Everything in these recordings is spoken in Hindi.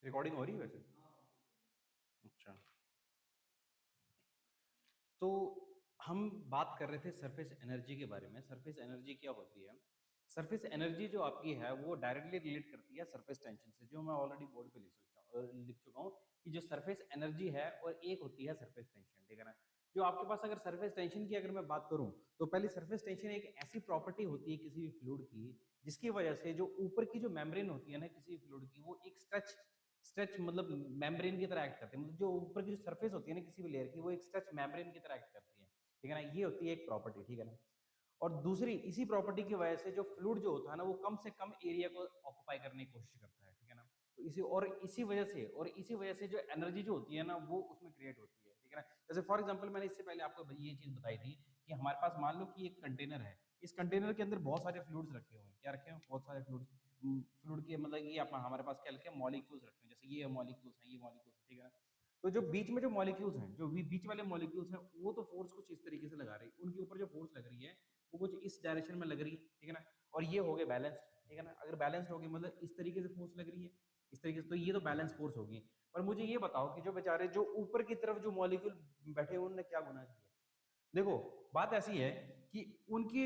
रिकॉर्डिंग हो रही है वैसे? अच्छा। तो हम बात कर रहे थे सरफेस एनर्जी के बारे में। सरफेस एनर्जी क्या होती है? सरफेस एनर्जी जो आपकी है वो डायरेक्टली रिलेट करती है सरफेस टेंशन से, जो मैं ऑलरेडी बोर्ड पे लिख चुका हूँ कि जो सरफेस एनर्जी है और एक होती है सरफेस टेंशन, ठीक है ना? जो आपके पास अगर सरफेस टेंशन की अगर मैं बात करूं, तो पहले सरफेस टेंशन एक ऐसी प्रॉपर्टी होती है किसी भी फ्लूइड की, जिसकी वजह से जो ऊपर की जो मेम्ब्रेन होती है ना किसी फ्लूइड की, वो एक स्ट्रेच स्ट्रेच मतलब मेम्ब्रेन की तरह एक्ट करती है। मतलब जो ऊपर की जो सरफेस होती है ना किसी भी लेयर की, वो एक स्ट्रेच मेम्ब्रेन की तरह एक्ट करती है, ठीक है ना? ये होती है एक प्रॉपर्टी, ठीक है ना? और दूसरी, इसी प्रॉपर्टी की वजह से जो फ्लूइड जो होता है ना वो कम से कम एरिया को ऑक्यूपाई करने की कोशिश करता है, ठीक है ना? तो इसी वजह से जो एनर्जी जो होती है ना वो उसमें क्रिएट होती है, ठीक है ना? जैसे फॉर एग्जांपल मैंने इससे पहले आपको ये चीज बताई थी कि हमारे पास मान लो कि एक कंटेनर है। इस कंटेनर के अंदर बहुत सारे फ्लूइड्स रखे हुए हैं। क्या रखे हुए हैं? बहुत सारे फ्लूइड्स। फ्लूइड के मतलब ये हमारे पास क्या रखे हैं? मॉलिक्यूल्स रखे हैं। जैसे ये मॉलिक्यूल्स हैं, ये मॉलिक्यूल्स, ठीक है ना? तो जो बीच में जो मॉलिक्यूल्स हैं, जो बीच वाले मॉलिक्यूल्स हैं, वो तो फोर्स कुछ इस तरीके से लगा रही है। उनके ऊपर जो फोर्स लग रही है वो कुछ इस डायरेक्शन में लग रही है, ठीक है ना? और ये हो गए बैलेंस्ड, ठीक है ना? अगर बैलेंस्ड हो गई मतलब इस तरीके से फोर्स लग रही है, इस तरीके से, तो ये तो बैलेंस फोर्स होगी। पर मुझे ये बताओ कि जो बेचारे जो ऊपर की तरफ जो मॉलिक्यूल बैठे हैं उन्होंने क्या गुना किया? देखो, बात ऐसी है कि उनकी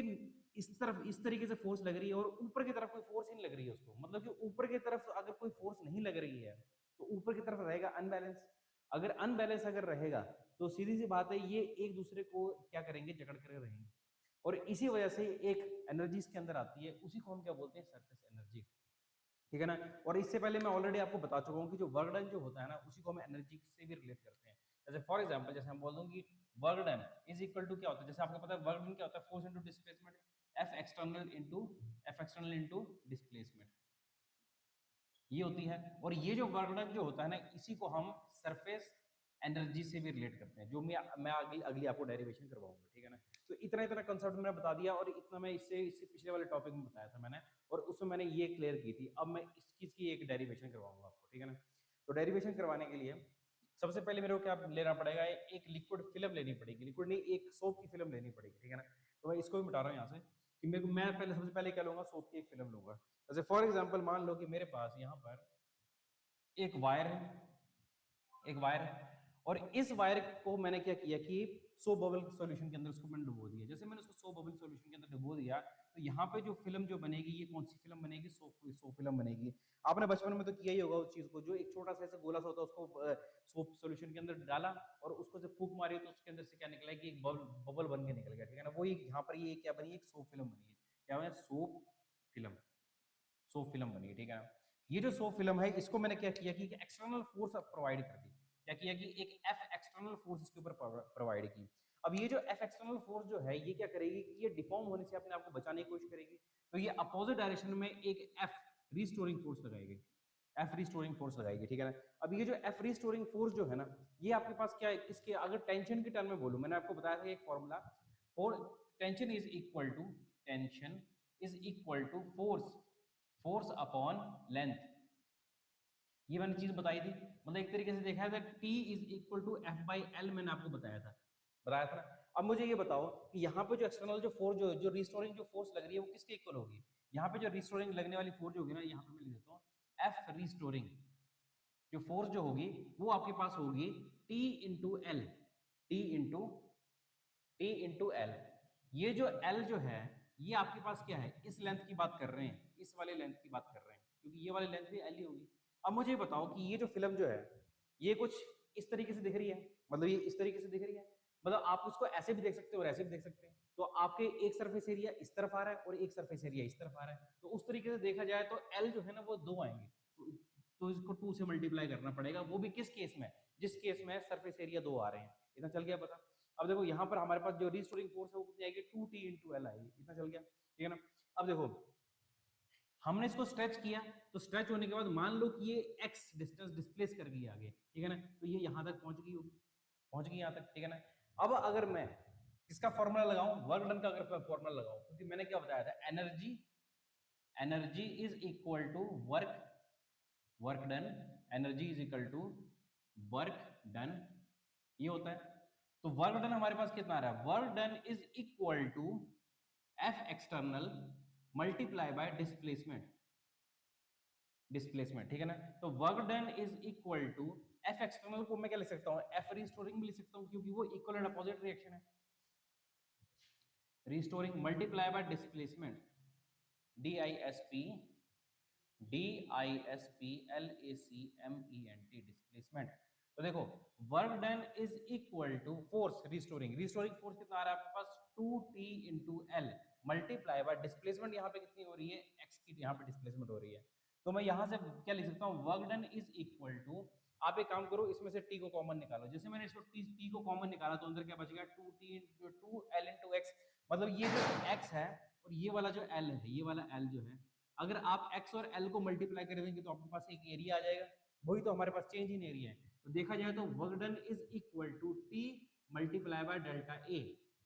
इस तरफ इस तरीके से फोर्स लग रही है और ऊपर की तरफ कोई फोर्स ही नहीं लग रही है उसको। मतलब कि ऊपर की तरफ अगर कोई फोर्स नहीं लग रही है तो ऊपर की तरफ रहेगा अनबैलेंस। अगर अनबैलेंस अगर रहेगा तो सीधी सी बात है, ये एक दूसरे को क्या करेंगे? जकड़ कर रहेंगे। और इसी वजह से एक एनर्जी इसके अंदर आती है, उसी को हम क्या बोलते हैं? सरफेस एनर्जी, ठीक है ना? और इससे पहले मैं ऑलरेडी आपको बता चुका हूँ कि जो वर्क डन जो होता है ना उसी को हम एनर्जी से भी रिलेट करते हैं। जैसे फॉर एग्जांपल, जैसे हम बोल दूं कि work done is equal to क्या होता है? जैसे आपको पता है वर्क डन क्या होता है? Force into displacement, F external into displacement, ये होती है। और ये जो वर्क डन जो होता है ना इसी को हम सरफेस एनर्जी से भी रिलेट करते हैं, जो मैं अगली अगली आपको डेरिवेशन करवाऊंगा, ठीक है ना? तो इतना इतना कंसेप्ट मैंने बता दिया और इतना मैं इससे इससे पिछले वाले टॉपिक में बताया था मैंने, और उसमें मैंने ये क्लियर की थी। अब मैं इस चीज की एक डेरिवेशन करवाऊंगा आपको, ठीक है ना? तो डेरिवेशन करवाने के लिए सबसे पहले मेरे को क्या लेना पड़ेगा? एक लिक्विड फिल्म लेनी पड़ेगी। लिक्विड नहीं, एक सोप की फिल्म लेनी पड़ेगी, ठीक है ना? तो मैं इसको भी मिटा रहा हूँ यहाँ से कि मैं पहले सबसे पहले क्या लूंगा? सोप की एक फिल्म लूंगा। जैसे फॉर एग्जाम्पल मान लो कि मेरे पास यहाँ पर एक वायर है, एक वायर है, और इस वायर को मैंने क्या किया कि सो बबल सॉल्यूशन के अंदर उसको मैंने डुबो दिया। जैसे मैंने उसको सो बबल सॉल्यूशन के अंदर डुबो दिया, तो यहाँ पे जो फिल्म जो बनेगी, ये कौन सी फिल्म बनेगी? सो फिल्म बनेगी। आपने बचपन में तो किया ही होगा उस चीज को, जो एक छोटा सा ऐसा गोला सा होता है उसको सोप सॉल्यूशन के अंदर डाला और उसको जब फूक मारी तो उसके अंदर से क्या निकला कि एक बबल बन के निकल गया, ठीक है ना? वो यहाँ पर ये क्या बनी? एक सोप फिल्म बनी है। क्या बना? Soap film. सो फिल्म बनी, ठीक है? ये जो सो फिल्म है इसको मैंने क्या किया कि एक्सटर्नल फोर्स प्रोवाइड कर दी। क्या किया कि एक एफ एक्सटर्नल फोर्स इसके ऊपर प्रोवाइड की। अब ये जो एफ एक्सटर्नल फोर्स जो है ये क्या करेगी कि ये डिफॉर्म होने से अपने आप को बचाने की कोशिश करेगी। तो ये अपोजिट डायरेक्शन में एक एफ रिस्टोरिंग फोर्स लगाएगी। एफ रिस्टोरिंग फोर्स लगाएगी, ठीक है ना? अब ये जो एफ रिस्टोरिंग फोर्स जो है ना, ये आपके पास क्या है? इसके अगर टेंशन के टर्म में बोलूं, मैंने आपको बताया था एक formula, for tension is equal to force force upon length. ये मैंने चीज बताई थी। मतलब एक तरीके से देखा है T is equal to F by L, मैंने आपको बताया था ना? अब मुझे ये बताओ कि यहाँ पे जो एक्सटर्नल जो फोर्स जो रिस्टोरिंग जो फोर्स लग रही है वो किसके इक्वल होगी? यहाँ पे जो रिस्टोरिंग लगने वाली फोर्स होगी ना, यहाँ पे मैं लिख देता हूँ एफ रिस्टोरिंग। जो फोर्स जो होगी वो आपके पास होगी T into L, T into L. ये जो एल जो है ये आपके पास क्या है? इस लेंथ की बात कर रहे हैं, इस वाले लेंथ की बात कर रहे हैं, क्योंकि ये वाली लेंथ भी एल ही होगी। अब मुझे बताओ कि ये जो फिल्म जो है ये कुछ इस तरीके से दिख रही है, मतलब ये इस तरीके से दिख रही है। मतलब आप उसको ऐसे भी देख सकते हो और ऐसे भी देख सकते हैं। तो आपके एक सरफेस एरिया इस तरफ आ रहा है और एक सरफेस एरिया इस तरफ आ रहा है, तो उस तरीके से देखा जाए तो एल जो है ना वो दो आएंगे। तो इसको 2 से मल्टीप्लाई करना पड़ेगा, वो भी किस केस में? जिस केस में सरफेस एरिया 2 आ रहे हैं। इतना चल गया पता? अब देखो यहाँ पर हमारे पास जो रिस्टोरिंग फोर्स है वो कितनी आएगी? 2t इंटू एल आएगी। इतना चल गया, ठीक है ना? अब देखो हमने इसको स्ट्रेच किया, तो स्ट्रेच होने के बाद मान लो कि ये x डिस्टेंस डिस्प्लेस कर गई आगे, ठीक है ना? तो ये यहां तक पहुंच गई होगी, पहुंच गई यहां तक, ठीक है ना? अब अगर मैं इसका फॉर्मूला लगाऊं, वर्क डन का अगर मैं फॉर्मूला लगाऊं, क्योंकि मैंने क्या बताया था? Energy energy is equal to work work done, energy is equal to work done, ये होता है। तो वर्क डन हमारे पास कितना आ रहा है? Work done is equal to F external multiply by displacement. Displacement, ठीक है ना। तो work done is equal to F external को मैं क्या लिख सकता हूँ, एफ रीस्टोरिंग भी लिख सकता हूँ, क्योंकि वो इक्वल एंड अपोजिट रिएक्शन है। Restoring multiply by displacement, D I S P, DISPLACMENT, displacement. तो देखो work done is equal to force restoring, restoring force कितना आ रहा है आपके पास 2T into L multiply by displacement, यहाँ पे कितनी हो रही है, एक्स की यहाँ पे डिस्प्लेसमेंट हो रही है। तो मैं यहाँ से क्या लिख सकता हूँ, work done is equal to, आप एक काम करो इसमें से टी को कॉमन निकालो, जैसे मैंने इसको टी को कॉमन निकाला तो अंदर क्या बच गया 2T into 2L into x, मतलब ये जो एक्स है और ये वाला जो एल है, ये वाला एल जो है, अगर आप x और l को मल्टीप्लाई कर देंगे तो आपके पास एक एरिया आ जाएगा, वही तो हमारे पास चेंज इन एरिया है। तो देखा जाए तो work done is equal to T multiply by delta A.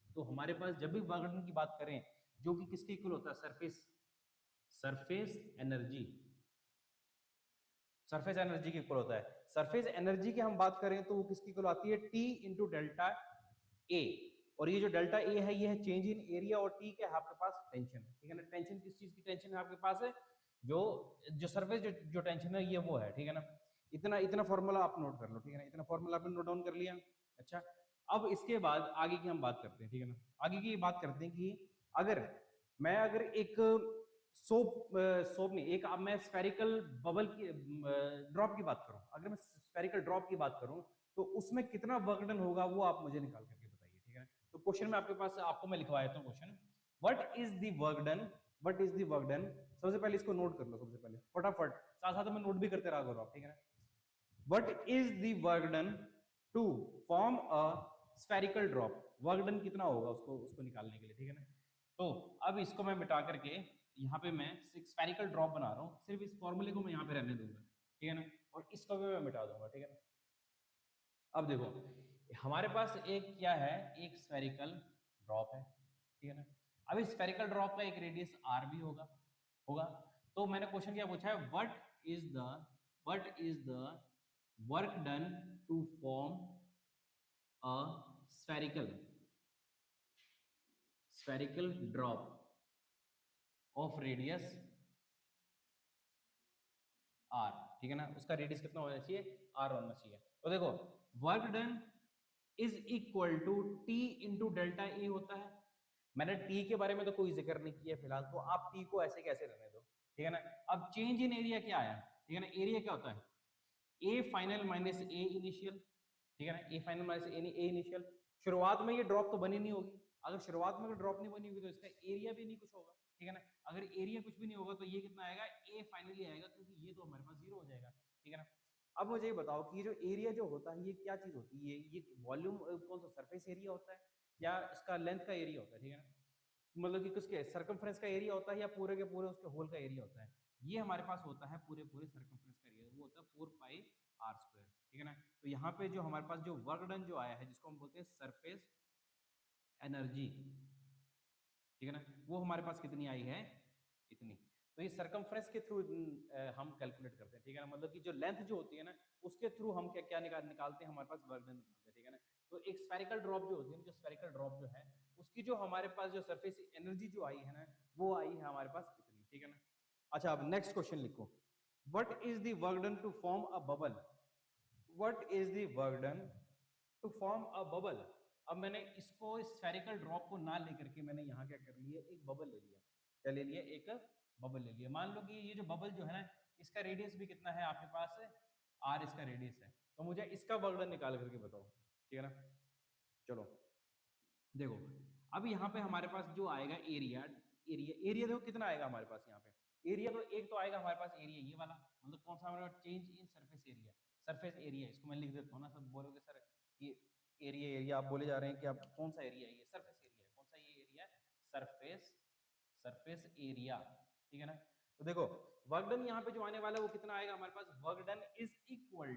तो हमारे पास जब भी वर्क डन की बात करें, जो कि किसके इक्वल होता है, surface, surface energy, surface energy की इक्वल होता है। सरफेस एनर्जी की हम बात करें तो वो किसकी इक्वल आती है, टी इंटू डेल्टा ए। और ये जो डेल्टा ए है ये है चेंज इन एरिया, और टी के आपके पास टेंशन है, ठीक है ना। टेंशन किस चीज की टेंशन है आपके पास है, जो जो सरफेस जो टेंशन है ये वो है, ठीक है ना। इतना इतना फॉर्मूला आप नोट कर लो, ठीक है ना, इतना फॉर्मूला आपने नोट डाउन कर लिया। अच्छा, अब इसके बाद आगे की हम बात करते हैं, ठीक है ना। आगे की बात करते हैं कि अगर अगर एक सोप सोप नहीं, एक अब मैं स्फेरिकल बबल की ड्रॉप की बात करूं, अगर मैं स्फेरिकल ड्रॉप की बात करूं तो उसमें कितना वर्क डन होगा वो आप मुझे निकाल करके बताइए, ठीक है। तो क्वेश्चन में आपके पास, आपको मैं लिखवा देता हूं question, what is the work done, what is the work done. सबसे पहले इसको नोट कर लो, सबसे पहले फटाफट, साथ साथ में नोट भी करते रहा करो आप, ठीक है ना। What is the work done to form a spherical drop, work done कितना होगा उसको उसको निकालने के लिए, ठीक है ना। तो अब इसको मैं मिटा करके यहाँ पे मैं स्फेरिकल ड्रॉप बना रहा हूँ, सिर्फ इस फॉर्मूले को मैं यहाँ पे रहने दूंगा, ठीक है ना, और इसको भी मैं मिटा दूंगा, ठीक है ना। अब देखो हमारे पास एक क्या है, एक स्फेरिकल ड्रॉप है, ठीक है ना। अब इस स्फेरिकल ड्रॉप का एक रेडियस आर भी होगा होगा तो मैंने क्वेश्चन क्या पूछा है, what is the work done to form a spherical spherical drop of radius R, ठीक है ना। उसका रेडियस कितना होना चाहिए, आर होना चाहिए। तो देखो work done is equal to T into delta A होता है। मैंने टी के बारे में तो कोई जिक्र नहीं किया फिलहाल, तो आप टी को ऐसे कैसे रहने दो, ठीक है ना। अब चेंज इन एरिया क्या आया, ठीक है ना, एरिया क्या होता है, A final minus A initial, ठीक है ना, A final minus A initial. शुरुआत में ये ड्रॉप तो बनी नहीं होगी, अगर शुरुआत में ड्रॉप नहीं बनी होगी तो इसका एरिया भी नहीं कुछ होगा, ठीक है ना। अगर एरिया कुछ भी नहीं होगा तो ये कितना आएगा, ए फाइनली आएगा, क्योंकि ये तो हमारे पास जीरो हो जाएगा, ठीक है ना। अब मुझे ये बताओ कि ये जो एरिया जो होता है ये क्या चीज होती है, ये वॉल्यूम कौन सा सरफेस एरिया होता है या इसका लेंथ का एरिया होता है, ठीक है ना। मतलब कि किसके सर्कमफ्रेंस का एरिया होता है या पूरे के पूरे उसके होल का एरिया होता है। ये हमारे पास होता है पूरे पूरे सर्कमफ्रेंस का एरिया, वो होता है 4 पाई r स्क्वायर, ठीक है ना। तो यहाँ पे जो हमारे पास जो वर्क डन जो आया है जिसको हम बोलते हैं सरफेस एनर्जी, ठीक है ना, वो हमारे पास कितनी आई है, इतनी। तो ये सरकमफ्रेंस के थ्रू हम कैलकुलेट करते हैं, ठीक है ना, मतलब कि जो लेंथ जो होती है ना उसके थ्रू हम क्या क्या निकालते हैं, हमारे पास वर्क डन निकालते हैं, ठीक है ना। तो एक स्फेरिकल ड्रॉप जो होती है, जो स्फेरिकल ड्रॉप जो है उसकी जो हमारे पास जो सरफेस एनर्जी जो आई है ना वो आई है हमारे पास इतनी, ठीक है ना। अच्छा, अब नेक्स्ट क्वेश्चन लिखो, what is the work done to form a bubble, what is the work done to form a bubble. अब मैंने इसको स्फेरिकल ड्रॉप को ना लेकर के मैंने यहाँ क्या कर लिया, एक बबल ले लिया, क्या ले लिया, एक बबल ले लिया। मान लो कि ये जो बबल जो है ना इसका रेडियस भी कितना है आपके पास, आर इसका रेडियस है, तो मुझे इसका वर्क डन निकाल करके बताओ, ठीक है ना। चलो देखो, अब यहाँ पे हमारे पास जो आएगा एरिया, एरिया देखो कितना आएगा हमारे पास यहाँ पे, एरिया तो एक तो आएगा हमारे पास एरिया ये वाला, मतलब कौन सा हमारे पास, change in surface area, surface area, इसको मैं लिख देता हूँ ना, सब बोलोगे सर ये एरिया एरिया आप बोले जा रहे हैं कि आप कौन सा एरिया है, ये सरफेस एरिया है, कौन सा ये एरिया है, सरफेस सरफेस एरिया, ठीक है ना। तो देखो वर्क डन यहाँ पे जो आने वाला है वो कितना आएगा हमारे पास, work done is equal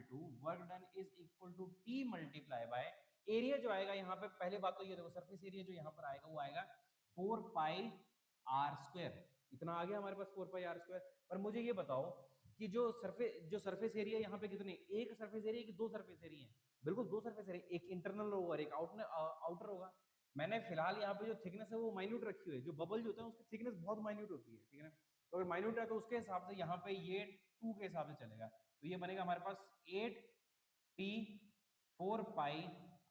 to T multiply by area जो आएगा यहाँ पे, पहले बात तो ये देखो सरफेस एरिया जो यहाँ पर आएगा वो आएगा 4 पाई r स्क्वायर, इतना आ गया हमारे पास 4 पाई r स्क्वायर। पर मुझे ये बताओ कि जो सरफेस एरिया यहाँ पे कितने, एक सरफेस एरिया कि दो सरफेस एरिया है, बिल्कुल दो सरफेस एरिया, एक इंटरनल होगा एक आउटर होगा। मैंने फिलहाल यहाँ पे जो थिकनेस है वो माइन्यूट रखी हुई है, जो बबल जो होता है उसकी थिकनेस बहुत माइन्यूट होती है, ठीक है ना। तो अगर माइन्यूट है तो उसके हिसाब से यहाँ पे ये 2 के हिसाब से चलेगा, तो ये बनेगा हमारे पास 8t 4 पाई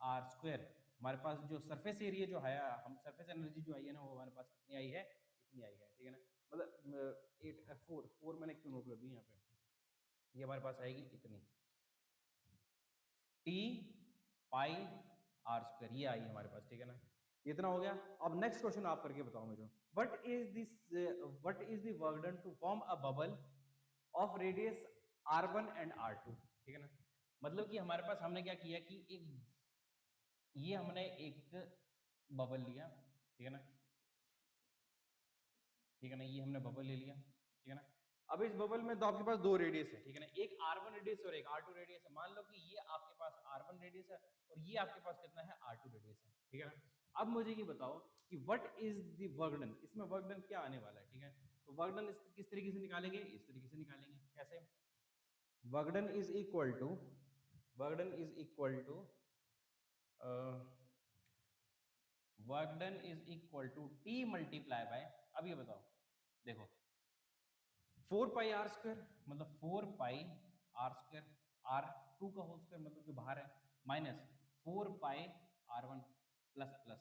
r स्क्वायर। हमारे पास जो सरफेस एरिया जो है, हम सरफेस एनर्जी जो आई है ना, वो हमारे पास कितनी आई है, इतनी आई है, ठीक है ना। मतलब 4 मैंने क्यों नोट कर दी यहाँ पे, ये हमारे पास आएगी इतनी, टी पाई आर स्क्वायर, ये आई हमारे पास, ठीक है ना। इतना हो गया। अब नेक्स्ट क्वेश्चन आप करके बताओ मुझे, what is the work done to form a bubble of radius r1 and r2, ठीक है ना। मतलब कि हमारे पास हमने क्या किया कि एक, ये हमने एक बबल लिया, ठीक है ना, ठीक है ना, ये हमने बबल ले लिया, ठीक है ना। अब इस बबल में तो आपके पास दो रेडियस है, ठीक है ना, एक r1 रेडियस और एक r2 रेडियस है। मान लो कि ये आपके पास r1 रेडियस है और ये आपके पास कितना है, r2 रेडियस है, ठीक है ना। अब मुझे ये बताओ कि what is the work done, इसमें वर्क डन क्या आने वाला है, ठीक है। तो वर्क डन किस तरीके से निकालेंगे, इस तरीके से निकालेंगे। कैसे, work done is equal to, work done is equal to work done is equal to T multiply by, अब ये बताओ, देखो 4 पाई r स्क्वायर, मतलब 4 पाई r स्क्वायर, r2 का होल स्क्वायर मतलब जो बाहर है, माइनस 4 पाई r1 प्लस प्लस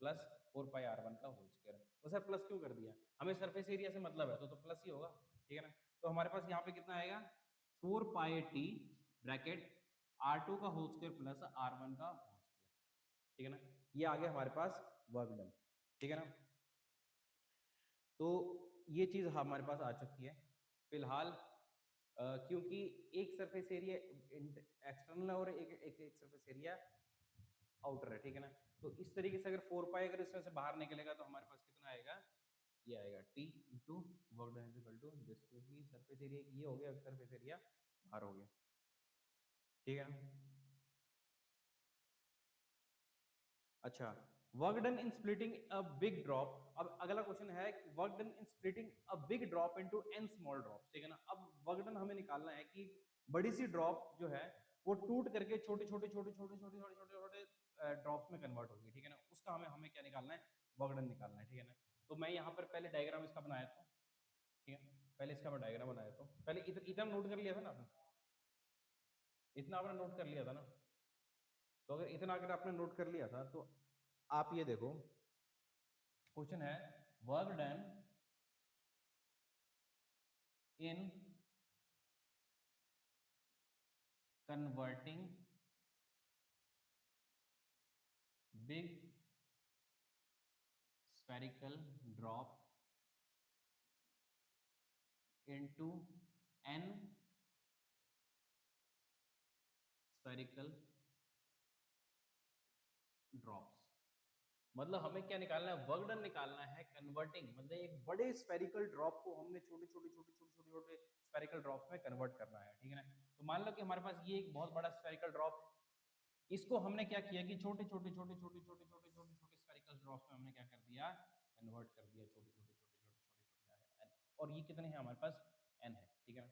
प्लस 4 पाई r1 का होल स्क्वायर। तो सर प्लस क्यों कर दिया, हमें सरफेस एरिया से मतलब है, तो प्लस ही होगा, ठीक है ना। तो हमारे पास यहाँ पे कितना आएगा, 4 पाई t ब्रैकेट r2 का होल स्क्वायर प्लस r1 का होल स्क्वायर, ठीक है ना। ये आ गया हमारे पास वर्क डन, ठीक है ना। तो ये चीज हमारे पास आ चुकी है फिलहाल, क्योंकि एक सरफेस एरिया एक्सटर्नल है और एक सरफेस एरिया आउटर है, ठीक है ना। तो इस तरीके से अगर 4 पाई अगर इसमें से बाहर निकलेगा तो हमारे पास कितना आएगा, ये आएगा T into work done is equal to this, क्योंकि सरफेस एरिया ये हो गया, सरफेस एरिया बाहर हो गया, ठीक है ना। अच्छा, work done in splitting a big drop. अब अगला क्वेश्चन है work done in splitting a big drop into n small drops, ठीक है ना। अब वर्क डन हमें निकालना है कि बड़ी सी ड्रॉप जो है वो टूट करके छोटे छोटे छोटे छोटे छोटे छोटे छोटे छोटे ड्रॉप्स में कन्वर्ट होगी, ठीक है ना। उसका हमें हमें क्या निकालना है, वर्क डन निकालना है, ठीक है ना। तो मैं यहाँ पर पहले डायग्राम इसका बनाया था, ठीक है, पहले इसका मैं डायग्राम बनाया था, पहले इतना नोट कर लिया था ना आपने, इतना आपने नोट कर लिया था ना। तो अगर इतना अगर आपने नोट कर लिया था तो आप ये देखो, क्वेश्चन है work done in converting big spherical drop into n spherical drops। मतलब हमें क्या निकालना है, वर्क डन निकालना है कन्वर्टिंग, मतलब एक बड़े स्फेरिकल ड्रॉप को हमने छोटे छोटे छोटे छोटे छोटे छोटे स्फेरिकल ड्रॉप्स में कन्वर्ट करना है, ठीक है ना। तो मान लो कि हमारे पास ये एक बहुत बड़ा स्फेरिकल ड्रॉप है, इसको हमने क्या किया कि छोटे छोटे छोटे छोटे छोटे छोटे छोटे छोटे स्फेरिकल ड्रॉप्स में हमने क्या कर दिया, कन्वर्ट कर दिया, छोटे छोटे छोटे छोटे छोटे छोटे एन, और ये कितने हैं हमारे पास, एन है, ठीक है ना,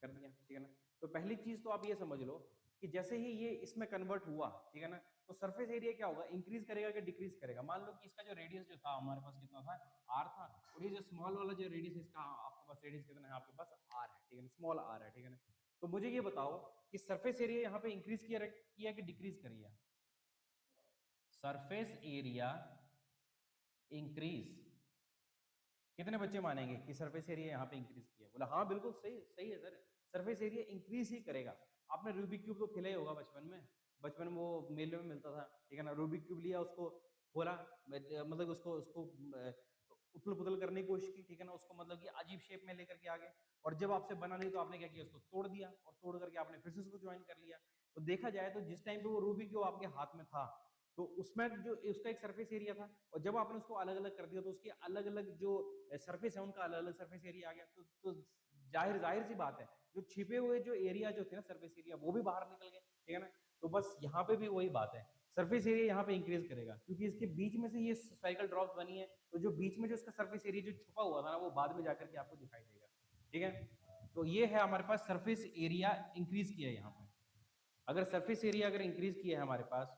कर दिया, ठीक है ना। तो पहली चीज तो आप ये समझ लो कि जैसे ही ये इसमें कन्वर्ट हुआ, ठीक है ना, तो सरफेस एरिया क्या होगा, इंक्रीज करेगा कि डिक्रीज करेगा। मान लो कि इसका जो रेडियस जो था हमारे पास कितना था, आर था, और ये जो स्मॉल वाला जो रेडियस है इसका, आपके पास रेडियस कितना है, आपके पास आर है, ठीक है ना, स्मॉल आर है, ठीक है ना। तो मुझे ये बताओ कि सरफेस एरिया यहाँ पे इंक्रीज किया कि डिक्रीज करिए, सरफेस एरिया इंक्रीज, कितने बच्चे मानेंगे कि सरफेस एरिया यहाँ पे इंक्रीज किया, बोला हाँ बिल्कुल सही सही है सर, सरफेस एरिया इंक्रीज ही करेगा। आपने रूबिक क्यूब तो खेला ही होगा बचपन में, बचपन में वो मेले में मिलता था, ठीक है ना। रूबिक क्यूब लिया, उसको खोला, मतलब उसको उसको उथल पुथल करने की कोशिश की, ठीक है ना, उसको मतलब कि अजीब शेप में लेकर के आ गए, और जब आपसे बना नहीं तो आपने क्या किया, उसको तोड़ दिया, और तोड़ करके आपने फिर से उसको ज्वाइन कर लिया। तो देखा जाए तो जिस टाइम पे वो रूबिक क्यूब आपके हाथ में था, तो उसमें जो उसका एक सरफेस एरिया था, और जब आपने उसको अलग अलग कर दिया तो उसके अलग अलग जो सरफेस है उनका अलग अलग सरफेस एरिया आ गया। तो जाहिर जाहिर सी बात है, जो छिपे हुए जो एरिया जो थे ना सरफेस एरिया, वो भी बाहर निकल गए, ठीक है ना। तो बस यहाँ पे भी वही बात है, सरफेस एरिया यहाँ पे इंक्रीज करेगा, क्योंकि इसके बीच में से ये स्फेरिकल ड्रॉप्स बनी है, तो जो बीच में जो इसका सरफेस एरिया जो छुपा हुआ था ना, वो बाद में जाकर के आपको दिखाई देगा, ठीक है। तो ये है हमारे पास सरफेस एरिया इंक्रीज किया है यहाँ पे। अगर सरफेस एरिया अगर इंक्रीज किया है हमारे पास,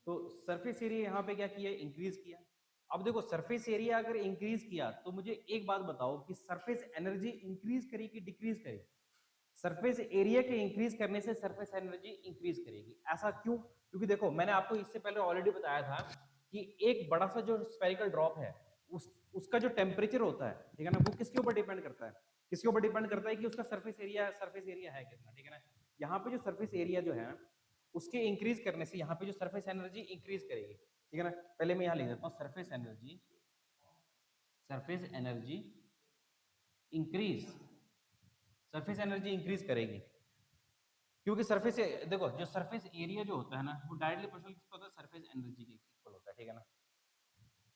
तो सरफेस एरिया यहाँ पे क्या किया, इंक्रीज किया। अब देखो सरफेस एरिया अगर इंक्रीज किया तो मुझे एक बात बताओ कि सरफेस एनर्जी इंक्रीज करेगी डिक्रीज करेगी? सरफेस एरिया के इंक्रीज करने से सरफेस एनर्जी इंक्रीज करेगी। ऐसा क्यों? क्योंकि देखो मैंने आपको इससे पहले ऑलरेडी बताया था कि एक बड़ा सा जो स्फेरिकल ड्रॉप है उसका जो टेम्परेचर होता है, ठीक है ना, वो किसके ऊपर डिपेंड करता है? किसके ऊपर डिपेंड करता है कि उसका सरफेस एरिया है कितना, ठीक है ना। यहाँ पे जो सरफेस एरिया जो है उसके इंक्रीज करने से यहाँ पे जो सरफेस एनर्जी इंक्रीज करेगी, ठीक है ना। पहले मैं यहाँ लिख देता हूँ surface energy increase, surface energy increase करेगी क्योंकि सरफेस, देखो जो सरफेस एरिया जो होता है ना वो डायरेक्टली प्रोपोर्शनल किसका होता है, सरफेस एनर्जी के इक्वल होता है, ठीक है ना।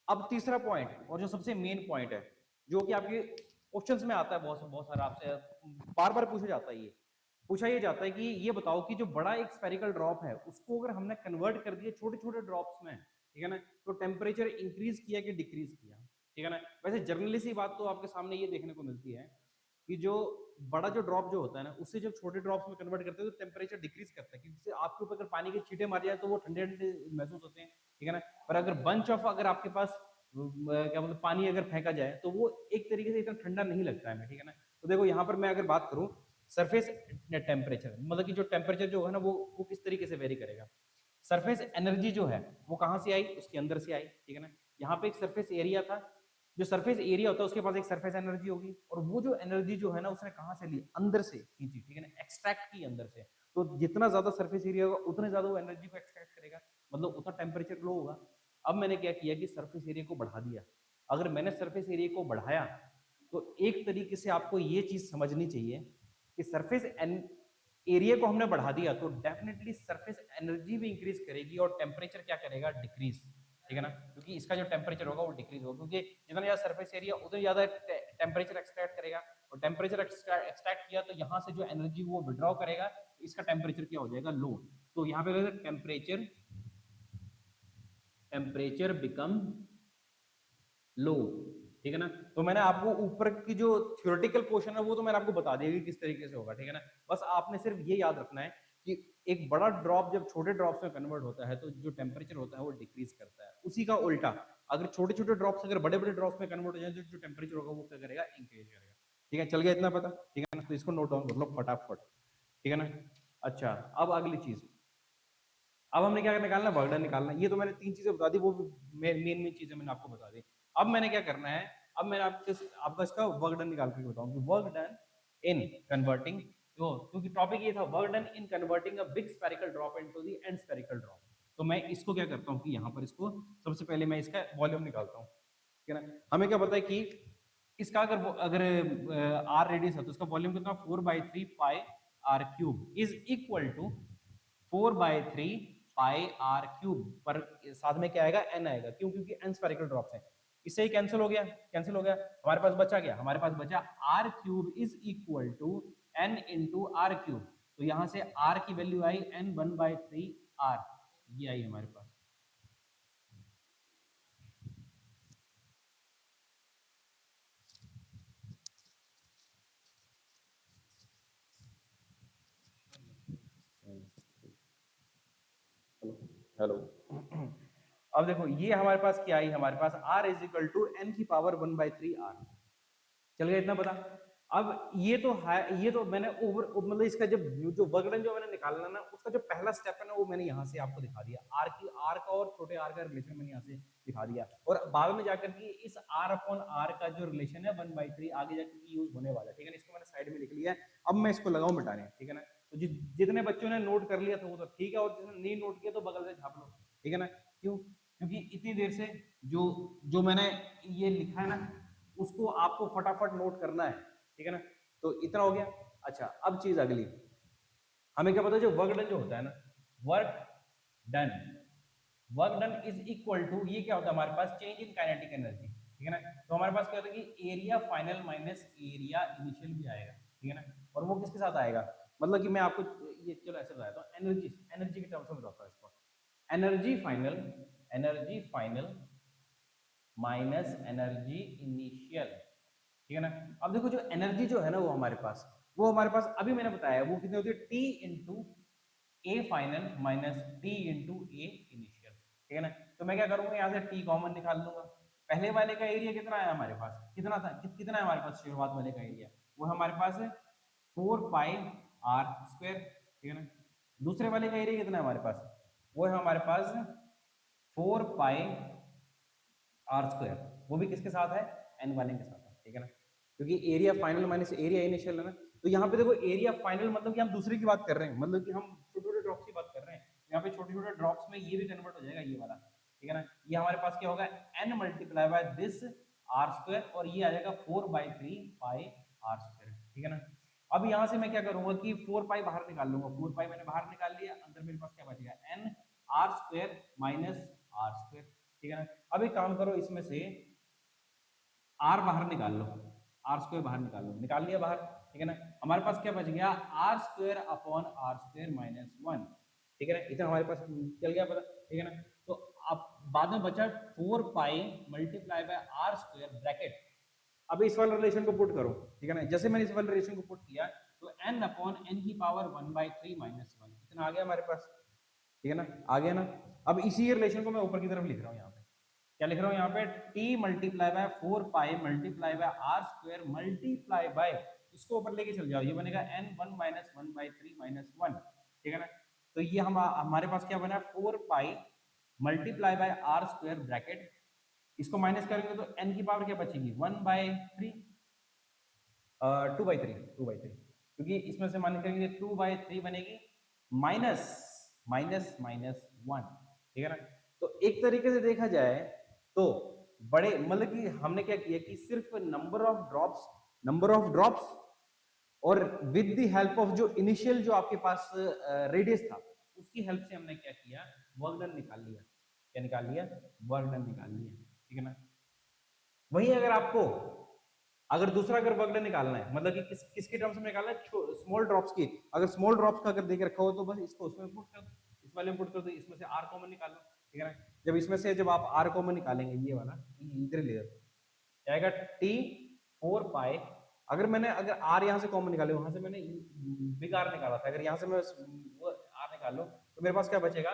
अब तीसरा पॉइंट और जो सबसे मेन पॉइंट है जो कि आपके क्वेश्चंस में आता है, बहुत सारा आपसे बार बार पूछा जाता है, ये पूछा ये जाता है कि ये बताओ कि जो बड़ा एक स्फेरिकल ड्रॉप है उसको अगर हमने कन्वर्ट कर दिया छोटे छोटे ड्रॉप्स में, ठीक है ना, तो टेम्परेचर इंक्रीज किया कि डिक्रीज किया, ठीक है ना। वैसे जनरली सी बात तो आपके सामने ये देखने को मिलती है कि जो बड़ा जो ड्रॉप जो होता है ना उससे जब छोटे ड्रॉप्स में कन्वर्ट करते हैं तो टेम्परेचर डिक्रीज करता है, क्योंकि आपके ऊपर अगर पानी के छींटे मार जाए तो वो ठंडे ठंडे महसूस होते हैं, ठीक है ना। पर अगर बंच ऑफ अगर आपके पास क्या बोलते पानी अगर फेंका जाए तो वो एक तरीके से इतना ठंडा नहीं लगता है, ठीक है ना। तो देखो यहाँ पर मैं अगर बात करूं सरफेस टेम्परेचर, मतलब कि जो टेम्परेचर जो है ना वो किस तरीके से वेरी करेगा। सरफेस एनर्जी जो है वो कहां से आई, उसके अंदर से आई, ठीक है ना। यहाँ पे एक सरफेस एरिया था, जो सरफेस एरिया होता है उसके पास एक सरफेस एनर्जी होगी, और वो जो एनर्जी जो है ना उसने कहां से ली, अंदर से खींची, ठीक है ना, एक्सट्रैक्ट की अंदर से। तो जितना ज्यादा सरफेस एरिया होगा उतने ज्यादा वो एनर्जी को एक्सट्रैक्ट करेगा, मतलब उतना टेम्परेचर लो होगा। अब मैंने क्या किया कि सरफेस एरिया को बढ़ा दिया। अगर मैंने सरफेस एरिया को बढ़ाया तो एक तरीके से आपको ये चीज समझनी चाहिए कि सरफेस एरिया को हमने बढ़ा दिया तो डेफिनेटली सरफेस एनर्जी भी इंक्रीज करेगी और टेम्परेचर क्या करेगा, डिक्रीज, ठीक है ना, क्योंकि इसका जो टेम्परेचर होगा वो डिक्रीज होगा, क्योंकि जितना ज्यादा सरफेस एरिया उतना ज्यादा टेम्परेचर एक्सट्रैक्ट करेगा, और टेम्परेचर एक्सट्रैक्ट किया तो यहाँ से जो एनर्जी वो विड्रॉ करेगा, तो इसका टेम्परेचर क्या हो जाएगा, लो। तो यहाँ पे टेम्परेचर टेम्परेचर बिकम लो, ठीक है ना। तो मैंने आपको ऊपर की जो थ्योरेटिकल पोर्शन है वो तो मैंने आपको बता दिया कि किस तरीके से होगा, ठीक है ना। बस आपने सिर्फ ये याद रखना है कि एक बड़ा ड्रॉप जब छोटे ड्रॉप्स में कन्वर्ट होता है तो जो टेम्परेचर होता है वो डिक्रीज करता है, उसी का उल्टा अगर छोटे छोटे ड्रॉप्स अगर बड़े बड़े ड्रॉप्स में कन्वर्ट हो जाए तो जो टेम्परेचर होगा वो क्या करेगा, इंक्रीज करेगा, ठीक है। चल गया इतना पता, ठीक है ना। तो इसको नोट डाउन कर लो फटाफट, ठीक है ना। अच्छा, अब अगली चीज, अब हमने क्या निकालना, वर्क डन निकालना। ये तो मैंने तीन चीजें बता दी, वो मेन मेन चीजें मैंने आपको बता दी। अब मैंने क्या करना है, अब मैंने आपका इसका वर्क डन निकाल के बताऊं कि वर्क डन इन कन्वर्टिंग, तो क्योंकि टॉपिक ये था work done in converting a big spherical drop into the end spherical drop. तो मैं इसको क्या करता हूँ कि यहाँ पर इसको सबसे पहले मैं इसका वॉल्यूम निकालता हूँ, ठीक है ना। हमें क्या पता है कि इसका अगर अगर आर रेडियस है तो इसका वॉल्यूम कितना, 4/3 pi R cube is equal to 4/3 pi R cube, पर साथ में क्या आएगा, एन आएगा, क्यों, क्योंकि एन स्फेरिकल ड्रॉप्स हैं। इससे ही कैंसिल हो गया, कैंसिल हो गया, हमारे पास बचा क्या, हमारे पास बचा r cube is equal to n into r cube. तो यहां से आर की वैल्यू आई एन 1/3 आर, ये आई हमारे पास। हेलो अब देखो ये हमारे पास क्या आई, हमारे पास r is equal to n की पावर 1/3 आर। चल गया इतना पता। अब ये तो है, ये तो मैंने ओवर मतलब इसका जब जो वर्कडन जो मैंने निकालना ना उसका जो पहला स्टेप है ना वो मैंने यहाँ से आपको दिखा दिया, आर का और छोटे आर का रिलेशन मैंने यहाँ से दिखा दिया, और बाद में जाकर के इस आर अपॉन आर का जो रिलेशन है 1/3 आगे जाकर के यूज होने वाला है, ठीक है ना। इसको मैंने साइड में लिख लिया है, अब मैं इसको लगाऊं मिटाने, ठीक है ना। तो जितने बच्चों ने नोट कर लिया था वो तो ठीक है, और जिसने नहीं नोट किया तो बगल से छाप लो, ठीक है ना। क्यों, क्योंकि इतनी देर से जो जो मैंने ये लिखा है ना उसको आपको फटाफट नोट करना है, ठीक है ना। तो इतना हो गया। अच्छा, अब चीज अगली, हमें क्या पता है जो वर्क डन जो होता है ना, work done work done is equal to, ये क्या होता है हमारे पास, चेंज इन काइनेटिक एनर्जी, ठीक है ना। तो हमारे पास क्या होता है कि area final minus area initial भी आएगा, ठीक है ना। और वो किसके साथ आएगा, मतलब कि मैं आपको ये चलो ऐसे बताता हूँ, एनर्जी एनर्जी के टर्म्स में बताता हूँ इसको। Energy final minus energy initial, ठीक है ना। अब देखो जो एनर्जी जो है ना वो हमारे पास अभी मैंने बताया वो कितनी होती है, T into A final minus T into A initial. ठीक है ना। तो मैं क्या करूंगा, यहाँ से टी कॉमन निकाल लूंगा। पहले वाले का एरिया कितना है हमारे पास, कितना था, कितना है हमारे पास शुरुआत वाले का एरिया, वो हमारे पास है 4 पाई r स्क्वायर, ठीक है ना। दूसरे वाले का एरिया कितना है हमारे पास, वो है हमारे पास 4 पाई r स्क्वायर, वो भी किसके साथ है, n वाले के साथ है, ठीक है ना। क्योंकि area final minus area initial है ना। तो यहाँ पे देखो एरिया फाइनल मतलब कि हम दूसरे की बात कर रहे हैं, मतलब कि हम छोटे छोटे ड्रॉप्स की बात कर रहे हैं। यहाँ पे छोटे छोटे ड्रॉप्स में ये भी कन्वर्ट हो जाएगा, ये वाला, ठीक है ना। ये हमारे पास क्या होगा, n multiply by this r square, और ये आ जाएगा 4/3 पाई r स्क्वायर, ठीक है ना। अब यहाँ से मैं क्या करूंगा कि 4 पाई बाहर निकाल लूंगा, 4 पाई मैंने बाहर निकाल लिया, अंदर मेरे पास क्या बचेगा, n r² माइनस r², ठीक है ना। अब एक काम करो, इसमें से r बाहर निकाल लो, r² बाहर निकाल लो, निकाल लिया बाहर, ठीक है ना। हमारे पास क्या बच गया, r² अपॉन r² माइनस 1, ठीक है ना। इतना हमारे पास चल गया पता, ठीक है ना। तो अब बाद में बचा 4 पाई मल्टीप्लाई बाय r² ब्रैकेट। अब इस वाले रिलेशन को पुट करो, ठीक है ना। जैसे मैंने इस वाले रिलेशन को पुट किया तो n अपॉन n की पावर 1/3 माइनस 1, इतना आ गया हमारे पास, ठीक है ना, आ गया ना। अब इसी रिलेशन को मैं ऊपर की तरफ लिख रहा हूँ, यहाँ पे क्या लिख रहा हूँ, यहाँ पे t multiply by 4 pi multiply by r² multiply by, इसको ऊपर लेके चल जाओ, ये बनेगा n1 माइनस 1/3 माइनस 1, ठीक है ना। तो ये हम हमारे पास क्या बना, 4 पाई मल्टीप्लाई बाय r² ब्रैकेट, इसको माइनस करेंगे तो n की पावर क्या बचेगी, 1/3, 2/3, क्योंकि इसमें से माइनस करेंगे 2/3 बनेगी, माइनस माइनस माइनस 1, ठीक है ना। तो एक तरीके से देखा जाए तो बड़े मतलब कि हमने क्या किया कि सिर्फ नंबर ऑफ ड्रॉप्स और विद द हेल्प ऑफ जो इनिशियल जो आपके पास रेडियस था, उसकी हेल्प से हमने क्या किया, वर्क डन निकाल लिया, क्या निकाल लिया, वर्क डन निकाल लिया, ठीक है ना। वहीं अगर आपको अगर दूसरा अगर वर्क डन निकालना है, मतलब कि किसके टर्म्स में निकालना है, स्मॉल ड्रॉप्स की, अगर स्मॉल ड्रॉप्स का अगर देख रखा हो तो बस इसको उसमें पुट कर दो, इस वाले में पुट कर दो, इसमें से r कॉमन निकाल लो, ठीक है ना। जब इसमें से जब आप r कॉमन निकालेंगे, ये वाला इधर ले जाएगा t 4 पाई, अगर r यहाँ से कॉमन निकाले, वहां से मैंने बिग r निकाला था, अगर यहाँ से मैं वो r निकाल लो तो मेरे पास क्या बचेगा,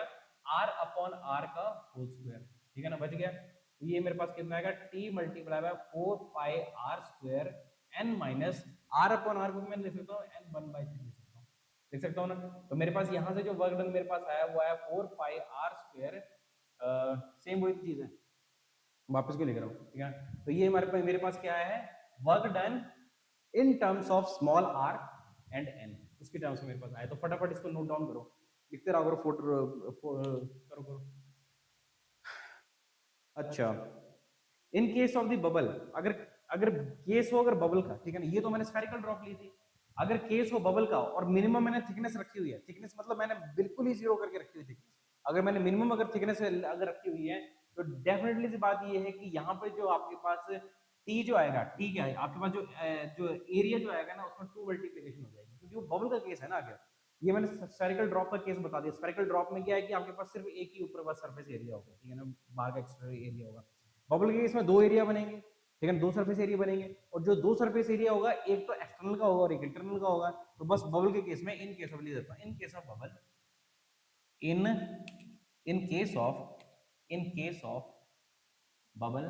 r अपॉन r का होल स्क्वायर, ठीक है ना, बच गया। तो ये मेरे पास कितना आएगा, t multiply by 4 pi r² n minus r upon r को मैं लिख सकता हूँ n 1/3 लिख सकता हूँ ना। तो मेरे पास यहाँ से जो वर्क डन मेरे पास आया वो आया 4 पाई r², सेम वही चीज है, वापस क्यों लिख रहा हूँ, ठीक है। तो ये मेरे पास क्या है, work done in terms of small r and n, उसके टर्म्स में मेरे पास आया। तो फटाफट इसको नोट डाउन करो, लिखते रहो, करो करो। अच्छा, in case of the bubble, अगर अगर केस हो अगर बबल का, ठीक है ना, ये तो मैंने स्फेरिकल ड्रॉप ली थी, अगर केस हो बबल का और मिनिमम मैंने थिकनेस रखी हुई है, थिकनेस मतलब मैंने बिल्कुल ही जीरो करके रखी हुई थिकनेस, अगर मैंने मिनिमम अगर थिकनेस अगर रखी हुई है तो डेफिनेटली सी बात ये है कि यहाँ पे जो आपके पास टी जो आएगा, टी क्या है आपके पास, जो एरिया जो आएगा ना उसमें 2 मल्टीप्लिकेशन हो जाएगी, क्योंकि वो बबल का केस है ना। आगे ये मैंने स्फेरिकल ड्रॉप का केस बता दिया, स्फेरिकल ड्रॉप में क्या है कि आपके पास सिर्फ एक ही ऊपर बस सरफेस एरिया होगा, ठीक है ना, बाहर का एक्सटर्नल एरिया होगा। बबल के केस में 2 एरिया बनेंगे, ठीक है, 2 सरफेस एरिया बनेंगे, और जो 2 सरफेस एरिया होगा एक तो एक्सटर्नल का होगा और एक इंटरनल का होगा। तो बस बबल के केस में इन केस ऑफ लिख देता हूं, in case of bubble, in in case of bubble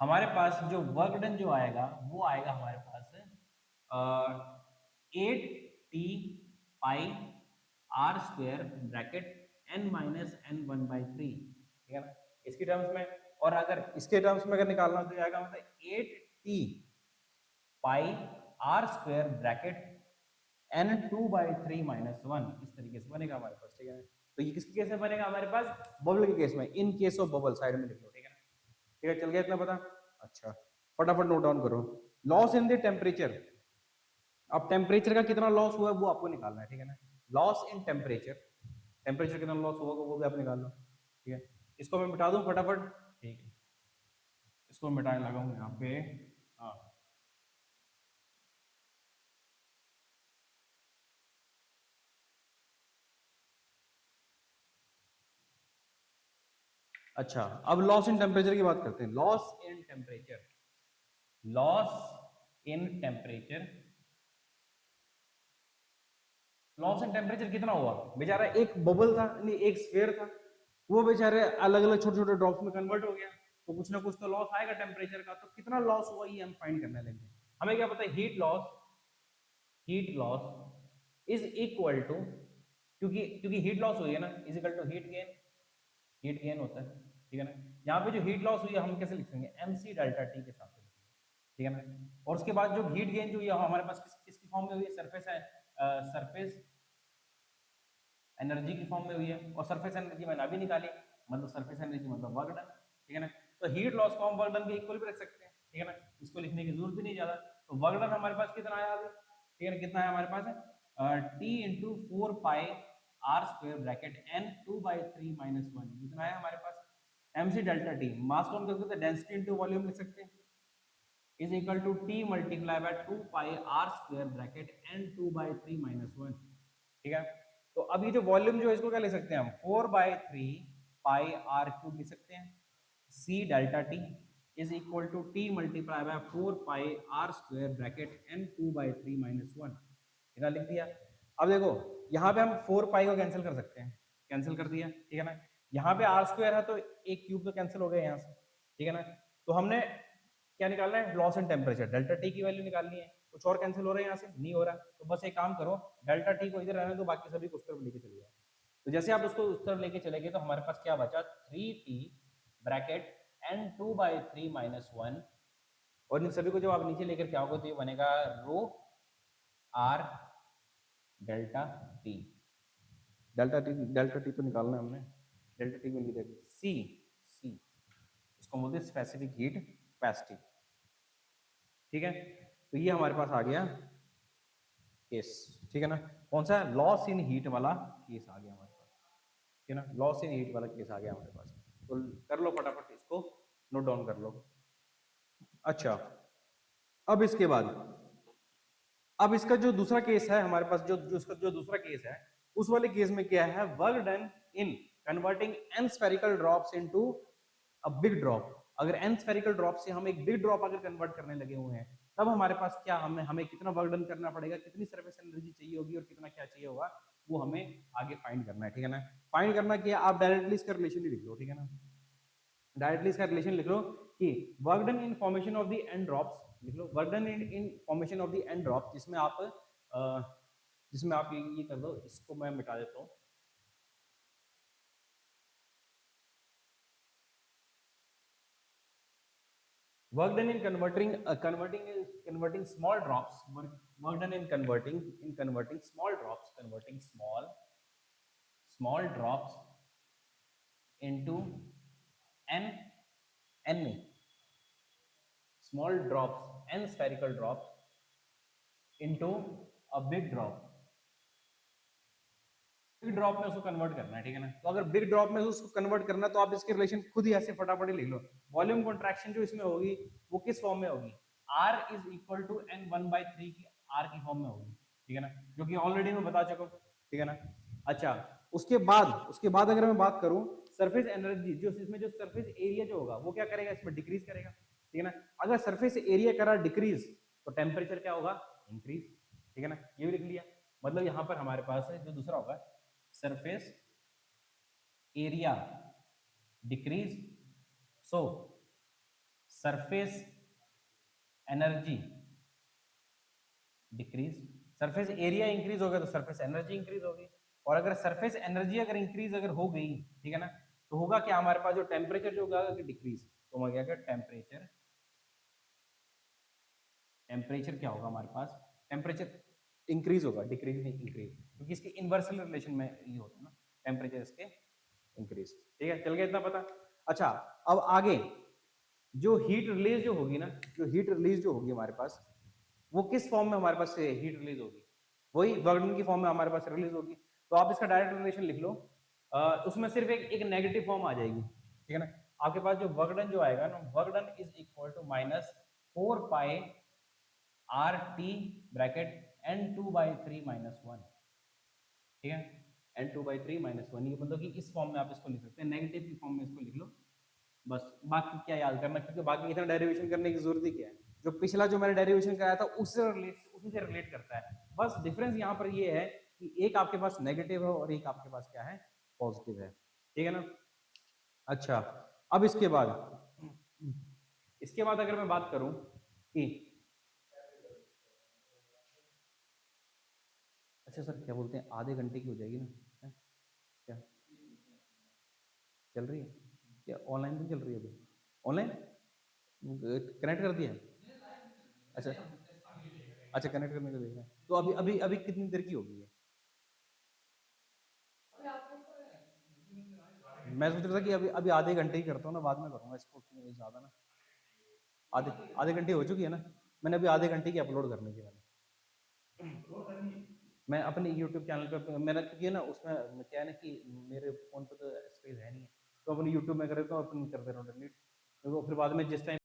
हमारे पास जो वर्क डन जो आएगा वो आएगा हमारे पास 8t पाई r² bracket n minus n1/3, ठीक है ना, इसके टर्म्स में। और अगर इसके टर्म्स में अगर निकालना तो आएगा मतलब 8t पाई r² ब्रैकेट n2/3 माइनस 1, इस तरीके से बनेगा हमारे पास, ठीक है ना। तो ये किसके केस में बनेगा हमारे पास, बबल के केस में, in case of bubble side में लिख लो, ठीक है ना, ठीक है, चल गया इतना पता। अच्छा, फटाफट नोट डाउन करो, लॉस इन द टेम्परेचर। अब टेम्परेचर का कितना लॉस हुआ है वो आपको निकालना है, ठीक है ना, लॉस इन टेम्परेचर, टेम्परेचर कितना लॉस होगा वो भी आप निकाल लो, ठीक है। इसको मैं मिटा दूं फटाफट, ठीक है, इसको मिटाने लगा हूं यहाँ पे, हाँ। अच्छा, अब लॉस इन टेम्परेचर की बात करते हैं, loss in temperature loss in temperature कितना हुआ बेचारा, एक बबल था, नहीं एक स्फीयर था, वो बेचारे अलग अलग छोटे छोटे ड्रॉप्स में कन्वर्ट हो गया, तो कुछ ना कुछ तो लॉस आएगा टेम्परेचर का। तो कितना लॉस हुआ ये हम फाइंड करने लगे। हमें क्या पता है, heat loss is equal to, क्योंकि क्योंकि हीट लॉस हुई है ना, is equal to heat gain होता है, ठीक है ना। यहाँ पे जो हीट लॉस हुई है हम कैसे लिख सकते हैं, mc डेल्टा टी के साथ में, ठीक है ना। और उसके बाद जो हीट गेन जो हुई है हमारे पास किसकी फॉर्म में हुई है, सरफेस एनर्जी की फॉर्म में हुई है। और सरफेस एनर्जी मैंने अभी निकाली, मतलब सरफेस एनर्जी मतलब वर्क डन, ठीक है ना। तो हीट लॉस को हम वर्क डन के इक्वल भी रख सकते हैं, ठीक है ना, इसको लिखने की जरूरत भी नहीं ज्यादा। तो वर्क डन हमारे पास कितना आया अभी, ठीक है ना, कितना है हमारे पास, T into 4 pi are square bracket N 2/3 - 1, इतना है हमारे पास। एमसी डेल्टा टी मास को हम कर सकते हैं डेंसिटी इंटू वॉल्यूम लिख सकते हैं, is equal to T multiply by 2 pi are square bracket N 2/3 - 1, ठीक है। तो अब ये जो वॉल्यूम जो है इसको क्या लिख सकते हैं हम, 4/3 पाई r³ लिख सकते हैं। C delta T is equal to T multiply by 4 pi r² bracket n 2/3 - 1, इतना लिख दिया। अब देखो यहाँ पे हम 4 पाई को कैंसिल कर सकते हैं, कैंसिल कर दिया, ठीक है ना। यहाँ पे r स्क्वायर है तो एक क्यूब तो कैंसिल हो गया यहाँ से, ठीक है ना। तो हमने क्या निकालना है, loss in temperature, delta T की वैल्यू निकालनी है। कुछ और कैंसिल हो रहा है यहाँ से, नहीं हो रहा, तो बस एक काम करो, डेल्टा टी को इधर रहने दो, बाकी सभी को उस तरफ लेके चले जाओ। तो जैसे आप उसको उस तरफ लेके चले गए तो हमारे पास क्या बचा, 3t ब्रैकेट n 2/3 - 1, और इन सभी को जब आप नीचे लेकर के आओगे तो ये बनेगा रो r delta T. Delta T तो निकालना है हमने, डेल्टा टी को लिख देंगे सी, इसको बोलते हैं स्पेसिफिक हीट कैपेसिटी, ठीक है। तो ये हमारे पास आ गया केस, ठीक है ना। कौन सा, लॉस इन हीट वाला केस आ गया हमारे पास, ठीक है ना, लॉस इन हीट वाला केस आ गया हमारे पास। तो कर लो फटाफट इसको, नोट डाउन कर लो। अच्छा, अब इसके बाद, अब इसका जो दूसरा केस है हमारे पास, जो इसका जो दूसरा केस है, उस वाले केस में क्या है, work done in converting n spherical drops into a big drop. अगर एन स्फेरिकल ड्रॉप से हम एक बिग ड्रॉप अगर कन्वर्ट करने लगे हुए हैं, तब हमारे पास क्या, हमें हमें कितना वर्क डन करना पड़ेगा, कितनी सरफेस एनर्जी चाहिए होगी और कितना क्या चाहिए होगा, वो हमें आगे फाइंड करना है, ठीक है ना। फाइंड करना क्या, आप डायरेक्टली इसका रिलेशन ही लिख लो, ठीक है ना। डायरेक्टली इसका रिलेशन लिख लो कि work done in formation of the and drops, लिख लो work done in formation of the and drops, जिसमें आप ये कर दो, इसको मैं मिटा देता हूँ। Work done in converting small drops. Work done in converting small drops, converting small drops into n n small drops, n spherical drops into a big drop. Big drop में उसको कन्वर्ट करना है, ठीक है ना। तो अगर बिग ड्रॉप में उसको कन्वर्ट करना है तो आप इसके रिलेशन खुद ही ऐसे फटाफट ही लिख लो। वॉल्यूम कॉन्ट्रैक्शन जो इसमें होगी वो किस फॉर्म में होगी, r is equal to n 1/3 की r की फॉर्म में होगी, ठीक है ना, जो कि ऑलरेडी मैं बता चुका हूँ, ठीक है ना। अच्छा, उसके बाद अगर मैं बात करूं, सरफेस एनर्जी जो इसमें, जो सरफेस एरिया जो होगा वो क्या करेगा, इसमें डिक्रीज करेगा, ठीक है ना। अगर सरफेस एरिया करा डिक्रीज तो टेम्परेचर क्या होगा, इंक्रीज, ठीक है ना। ये भी लिख लिया। मतलब यहाँ पर हमारे पास जो दूसरा होगा, surface area decrease, so surface energy decrease, surface area increase होगा तो सरफेस एनर्जी इंक्रीज होगी। और अगर सरफेस एनर्जी अगर इंक्रीज अगर हो गई, ठीक है ना, तो होगा क्या, हमारे पास जो टेम्परेचर जो होगा डिक्रीज, तो हो गया टेम्परेचर, टेम्परेचर क्या होगा हमारे पास, टेम्परेचर इंक्रीज होगा, डिक्रीज नहीं इंक्रीज, क्योंकि इसके इनवर्सल रिलेशन में ये होता है ना, टेम्परेचर इसके इंक्रीज, ठीक है, चल गया इतना पता। अच्छा, अब आगे जो हीट रिलीज जो होगी ना, जो हीट रिलीज जो होगी हमारे पास, वो किस फॉर्म में हमारे पास हीट रिलीज होगी, वही वर्क डन की फॉर्म में हमारे पास रिलीज होगी। तो आप इसका डायरेक्ट रिलेशन लिख लो, उसमें सिर्फ एक नेगेटिव फॉर्म आ जाएगी, ठीक है ना। आपके पास जो वर्क डन जो आएगा ना, work done is equal to -4 pi r T bracket n2/3 - 1, ठीक है, n2/3 - 1, ये मतलब कि इस फॉर्म में आप इसको लिख सकते हैं, नेगेटिव की फॉर्म में इसको लिख लो बस। बाकी क्या याद करना, क्योंकि बाकी इतना डेरिवेशन करने की जरूरत ही क्या है, जो पिछला जो मैंने डेरिवेशन कराया था उसी से रिलेट करता है। बस डिफरेंस यहाँ पर ये है कि एक आपके पास नेगेटिव है और एक आपके पास क्या है, पॉजिटिव है, ठीक है ना। अच्छा, अब इसके बाद अगर मैं बात करूँ कि अच्छा सर क्या बोलते हैं आधे घंटे की हो जाएगी ना? हैं? क्या चल रही है? क्या ऑनलाइन भी चल रही है अभी? ऑनलाइन? कनेक्ट कर दिया है? अच्छा, अच्छा कनेक्ट करने को देख रहे हैं। तो अभी अभी अभी कितनी देर की होगी ये? मैं सोच रहा था कि अभी अभी आधे घंटे ही करता हूँ ना, बाद में करूँगा इसको क्यों ज़्यादा ना। आधे आधे घंटे हो चुकी है ना? मैंने अभी आधे घंटे की अपलोड करनी थी मैंने। मैं अपने यूट्यूब चैनल पे मेरा क्योंकि है ना उसमें क्या है ना कि मेरे फ़ोन पे तो स्पेस है नहीं है, तो अपने यूट्यूब में कर देता हूँ, अपन कर दे रहा हूँ डिलीट। तो फिर बाद में जिस टाइम